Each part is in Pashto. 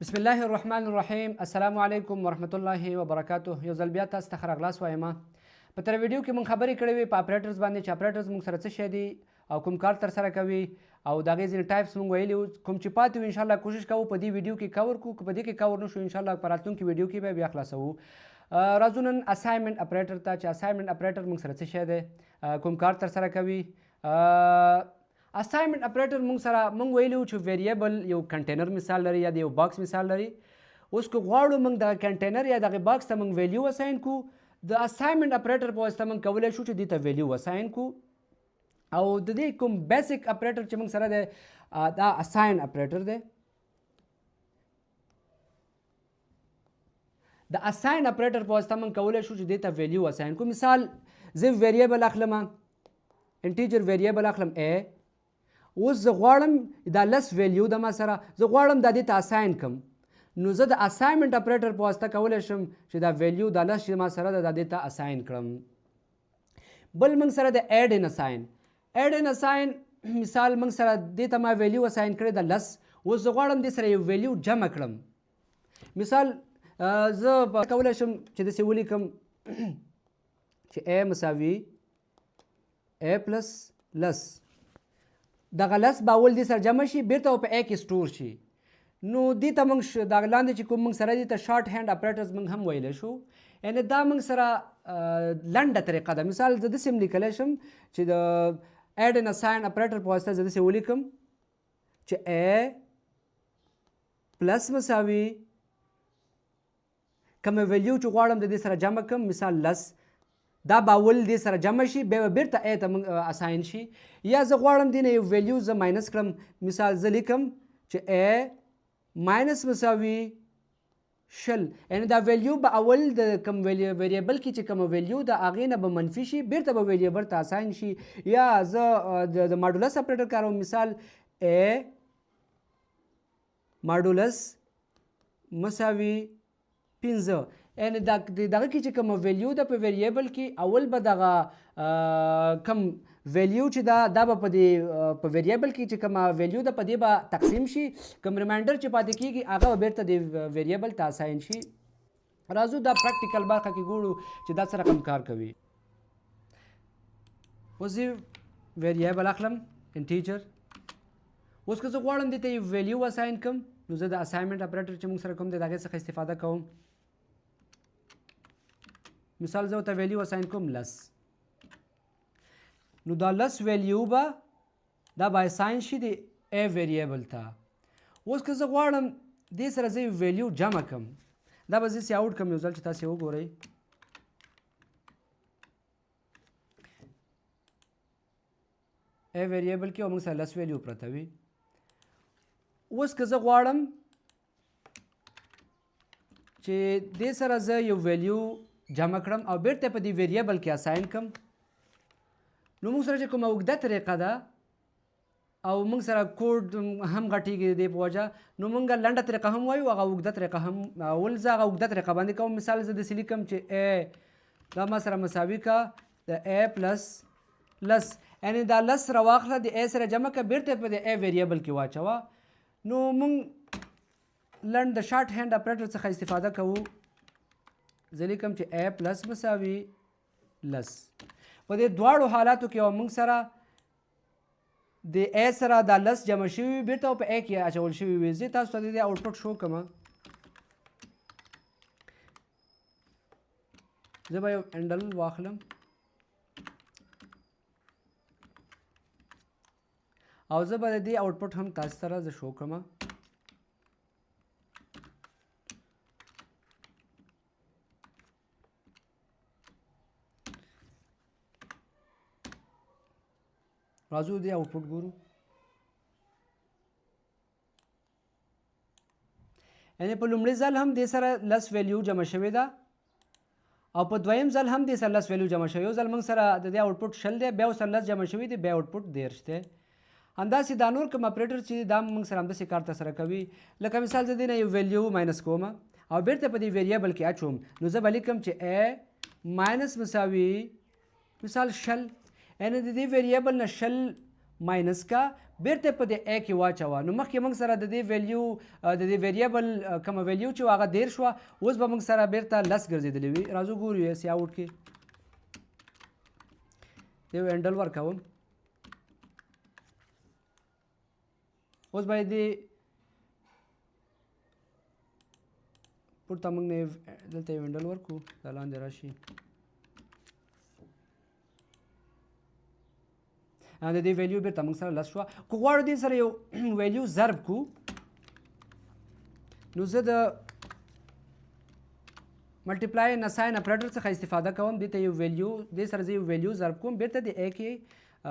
بسم الله الرحمن الرحیم. السلام علیکم ورحمت الله وبرکاته. یو ځل بیا تاسو ته ښه راغلاست وایم. په تېره ویډیو کې موږ خبرې کړې وې په اپریټرز باندې چې اپریټرز موږ سره څه شی دي او کوم کار ترسره کوي او د هغې ځینې ټایپس موږ ویلي وو. کوم چې پاتې وو انشاءالله کوشش کوو په دې ویډیو کې کور کړو. که په دې کې کور نه شو انشاءالله په راتلونکي ویډیو کې به بیا خلاصوو. راځو نن اساینمنټ اپریټر ته چې اساینمنټ اپریټر موږ سره څه شی دی، کوم کار ترسره کوي. اساینمنټ اپریټر موږ سره موږ ویلي وو چې ویریبل یو کنټینر مثال لري یا د یو باکس مثال لري. اوس که غواړو موږ دغه کنټینر یا دغه باکس ته موږ ویلیو اساین کو، د اساینمنټ اپریټر په واسطه موږ کولی شو چې دې ته ویلیو اساین کو. او د دې کوم بیسک اپریټر چې موږ سره دی دا اساین اپریټر دی. د اساین اپریټر په واسطه موږ کولی شو چې دې ته ویلیو اساین کو. مثال زه ویریبل اخلم، انټیجر ویریبل اخلم a. اوس زه غواړم دا لس ویلیو د ما سره، زه غواړم دا دې ته اساین کړم، نو زه د اساینمنټ اپریټر په واسطه کولی شم چې دا ویلیو دا لس چې ما سره ده دا دې ته اساین کړم. بل موږ سره د ایډ ان اساین. ایډ ان اساین مثال موږ سره دې ته ما ویلیو اساین کړی د لس، اوس زه غواړم دې سره یو ویلیو جمع کړم. مثال زه کولی شم چې داسې ولیکم چې a مساوي a پلس لس. دغه لس به اول دې سره جمع شي بیرته په a کې سټور شي. نو دې ته موږ دغه لاندې چې کوم موږ سره دې ته شارټ هینډ اپریټرز موږ هم ویلی شو. یعنې دا موږ سره لنډه طریقه ده. مثال زه داسې هم لیکلی شم چې د ایډ ان اساین اپریټر په واسطه زه داسې ولیکم چې a پلس مساوي کومه ویلیو چې غواړم د دې سره جمع کړم، مثال لس، دا به اول دې سره جمع شي بیا به بیرته a ته موږ اساین شي. یا زه غواړم دې نه یو ویلیو زه ماینس کړم، مثال زه لیکم چې a ماینس مساوي شل. یعنې دا ویلیو به اول د کوم ویریبل کې چې کوم ویلیو د هغې نه به منفي شي بیرته به ویریبل ته اساین شي. یا زه د ماډولس اپریټر کاروم، مثال a ماډولس مساوي 15. یعنې دغه کې چې کوم ویلیو ده په ویریبل کې اول به دغه کم ویلیو چې دا به په دې په ویریبل کې چې کومه ویلیو ده په دې به تقسیم شي، کوم ریمایندر چې پاتې کېږي هغه به بیرته د ویریبل ته اساین شي. راځو دا پریکټیکل برخه کې ګورو چې دا څه رقم کار کوي. اوس زه ویریبل اخلم انټیجر. اوس که زه غواړم دې ته یو ویلیو اساین کړم، نو زه د اساینمنټ اپریټر چې موږ سره کوم دی د هغې څخه استفاده کوم. مثال زه ورته ویلیو اساین کوم لس، نو دا لس ویلیو به دا به اساین شي د a ویریبل ته. اوس که زه غواړم دې سره زه یو ویلیو جمع کړم، دا به زه سې آوټ کړم یو ځل چې تاسې وګورئ. a ویریبل کې او موږ سره لس ویلیو پرته وي. اوس که زه غواړم چې دې سره زه یو ویلیو جمع کړم او بیرته په دې ویریبل کې اساین کړم، نو موږ سره چې کومه اوږده طریقه ده او موږ سره کوډ هم غټېږي د دې په وجه، نو موږ لنډه طریقه هم وایو، هغه اوږده طریقه هم. اول زه هغه اوږده طریقه باندې کوم. مثال زه داسې لیکم چې a دا ما سره مساوي کا د a پلس لس. یعنې دا لس راواخله د a سره جمع کړه بیرته په د a ویریبل کې واچوه. نو موږ لنډ د شارټ هینډ اپریټر څخه استفاده کوو. زه لیکم چې a پلس مساوي لس. په دې دواړو حالاتو کې او موږ سره د a سره دا لس جمع شوي بیرته په a کې اچول شوي وي. زه تاسو ته د دې آوټپوټ شو کړم. زه به یو هینډل واخلم او زه به د دې آوټپوټ هم تاسو سره زه شو کړم. راځو دې آوټپوټ ګورو. یعنې په لومړي ځل هم دې سره لس ویلیو جمع شوې ده او په دویم ځل هم دې سره لس ویلیو جمع شوې. یو ځل موږ سره د دې آوټپوټ شل دی، بیا سره لس جمع شوي دي، بیا آوټپوټ 13 دی. همداسې دا نور کوم اپریټر چې دا موږ سره همداسې کار ترسره کوي. لکه مثال زه دې نه یو ویلیو ماینس کوم او بیرته په دې ویریبل کې اچوم، نو زه به لیکم چې a ماینس مساوي مثال شل. یعنې د دې ویریبل نه شل ماینس کا بیرته په دې ا کې واچوه. نو مخکې موږ سره د دې ویلیو د دې ویریبل کومه ویلیو چې هغه 13 شوه، اوس به موږ سره بیرته 10 ګرځېدلې وي. راځو ګورو یې سی آوټ کې یو هینډل ورکوم. اوس باید دې پورته موږ نه دلته یو هینډل ورکړو، دا لاندې راشي. د دې ویلیو بیرته موږ سره 10 شوه. که غواړو دې سره یو ویلیو ضرب کړو، نو زه د ملټیپلای ان ساین اپریټر څخه استفاده کوم. دې ته یو ویلیو دې سره زه یو ویلیو ضرب کوم، بیرته د ا کې ا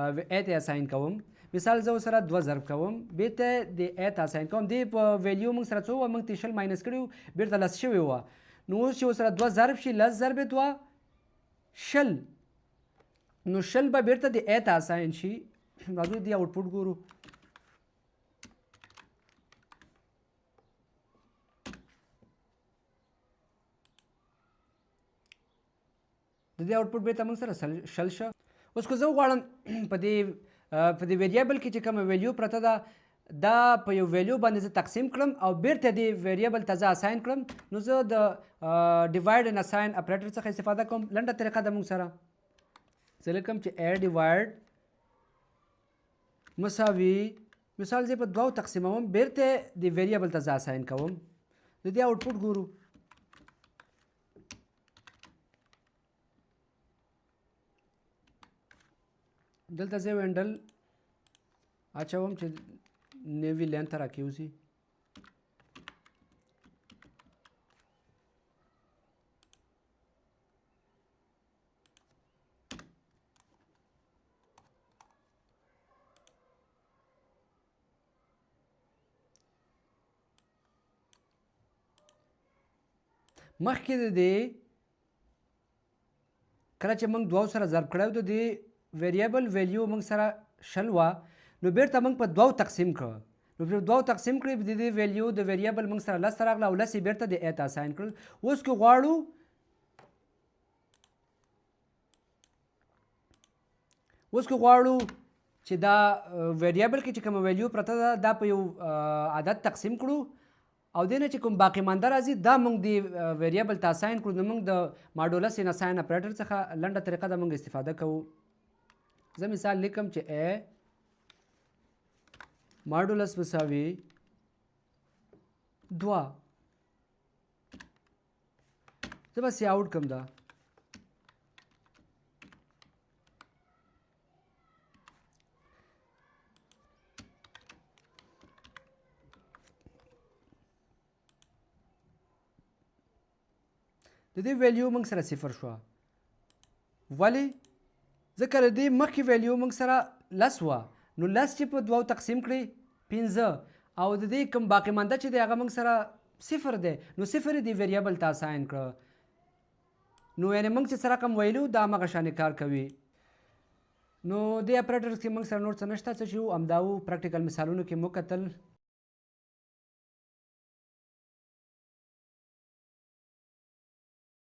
ته اساین کوم. مثال زه سره 2 ضرب کوم، بیرته د ا ته اساین کوم. دې په ویلیو موږ سره څو موږ ته شل ماینس کړو، بیرته 10 شوی و. نو اوس چې سره 2 ضرب شي 10 ضرب 2 شل، نو شل به بیرته د ا ته اساین شي. راځو دې آوټپوټ ګورو. د دې آوټپوټ بیرته موږ سره شل شه. اوس که زه وغواړم په دې ویریبل کې چې کومه ویلیو پرته ده دا په یو ویلیو باندې زه تقسیم کړم او بیرته دې ویریبل ته زه اساین کړم، نو زه د ډیوایډ ان اساین اپریټر څخه استفاده کوم. لنډه طریقه ده موږ سره زه لیکم چې ا ډیوایډ مساوي، مثال زه په 2 تقسیموم، بیرته د ویریبل ته زه اساین کوم. د دې آوټپوټ ګورو. دلته زه وینډل اچوم چې نوی لین ته راکېوځي. مخکې د دې کله چې موږ 2 سره ضرب کړی د دې ویریبل ویلیو موږ سره شل وه، نو بیرته موږ په 2 تقسیم کړه. نو په 2 تقسیم کړی د دې ویلیو د ویریبل موږ سره 10 راغله او 10 بیرته د ا ته اساین کړل. اوس که غواړو چې دا ویریبل کې چې کومه ویلیو پرته ده دا په یو عدد تقسیم کړو او دې نه چې کوم باقی مانده راځي دا موږ د ویریبل ته اساین کړو، نو موږ د ماډولس ان اساین اپریټر څخه لنډه طریقه ده موږ استفاده کوو. زه مثال لیکم چې ا ماډولس مساوي 2. زه به سی آوټ کوم. دا د دې ویلیو موږ سره 0 شوه. ولې؟ ځکه د دې مخکې ویلیو موږ سره 10 وه، نو 10 چې په 2 تقسیم کړئ 15 او د دې کوم باقی مانده چې دی هغه موږ سره 0 دی، نو 0 د ویریبل ته اساین کړه. نو یعنې موږ چې سره کوم ویلو دا همغه شانې کار کوي. نو دې اپریټرز کې موږ سره نور څه نشته، څه چې همدا و پریکټیکل مثالونو کې مو کتل.